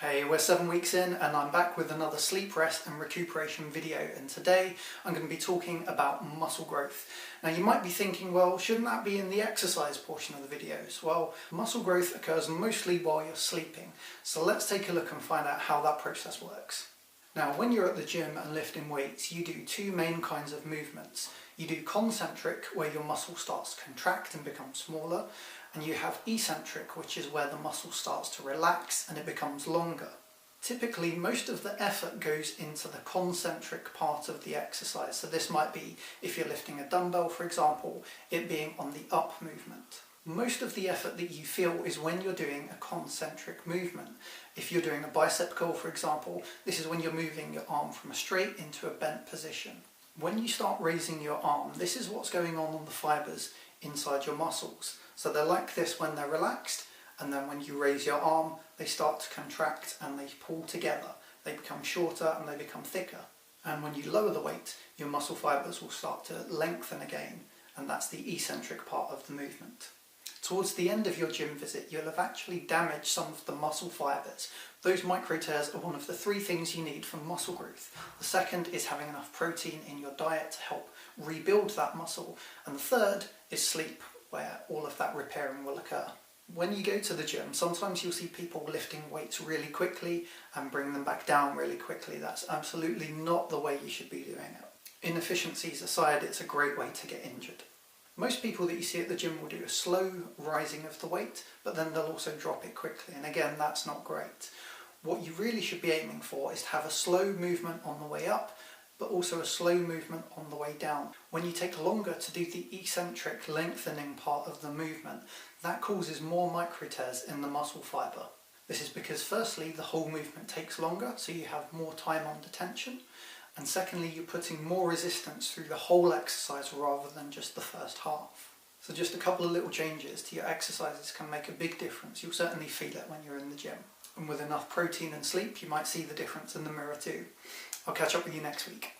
Hey, we're 7 weeks in and I'm back with another sleep, rest and recuperation video, and today I'm going to be talking about muscle growth. Now you might be thinking, well, shouldn't that be in the exercise portion of the videos? Well, muscle growth occurs mostly while you're sleeping, so let's take a look and find out how that process works. Now when you're at the gym and lifting weights, you do two main kinds of movements. You do concentric, where your muscle starts to contract and become smaller, and you have eccentric, which is where the muscle starts to relax and it becomes longer. Typically, most of the effort goes into the concentric part of the exercise. So this might be, if you're lifting a dumbbell, for example, it being on the up movement. Most of the effort that you feel is when you're doing a concentric movement. If you're doing a bicep curl, for example, this is when you're moving your arm from a straight into a bent position. When you start raising your arm, this is what's going on the fibers inside your muscles. So they're like this when they're relaxed, and then when you raise your arm, they start to contract and they pull together. They become shorter and they become thicker. And when you lower the weight, your muscle fibers will start to lengthen again, and that's the eccentric part of the movement. Towards the end of your gym visit, you'll have actually damaged some of the muscle fibers. Those micro tears are one of the three things you need for muscle growth. The second is having enough protein in your diet to help rebuild that muscle. And the third is sleep, where all of that repairing will occur. When you go to the gym, sometimes you'll see people lifting weights really quickly and bring them back down really quickly. That's absolutely not the way you should be doing it. Inefficiencies aside, it's a great way to get injured. Most people that you see at the gym will do a slow rising of the weight, but then they'll also drop it quickly, and again, that's not great. What you really should be aiming for is to have a slow movement on the way up, but also a slow movement on the way down. When you take longer to do the eccentric lengthening part of the movement, that causes more micro tears in the muscle fibre. This is because firstly, the whole movement takes longer, so you have more time under tension. And secondly, you're putting more resistance through the whole exercise rather than just the first half. So just a couple of little changes to your exercises can make a big difference. You'll certainly feel it when you're in the gym. And with enough protein and sleep, you might see the difference in the mirror too. I'll catch up with you next week.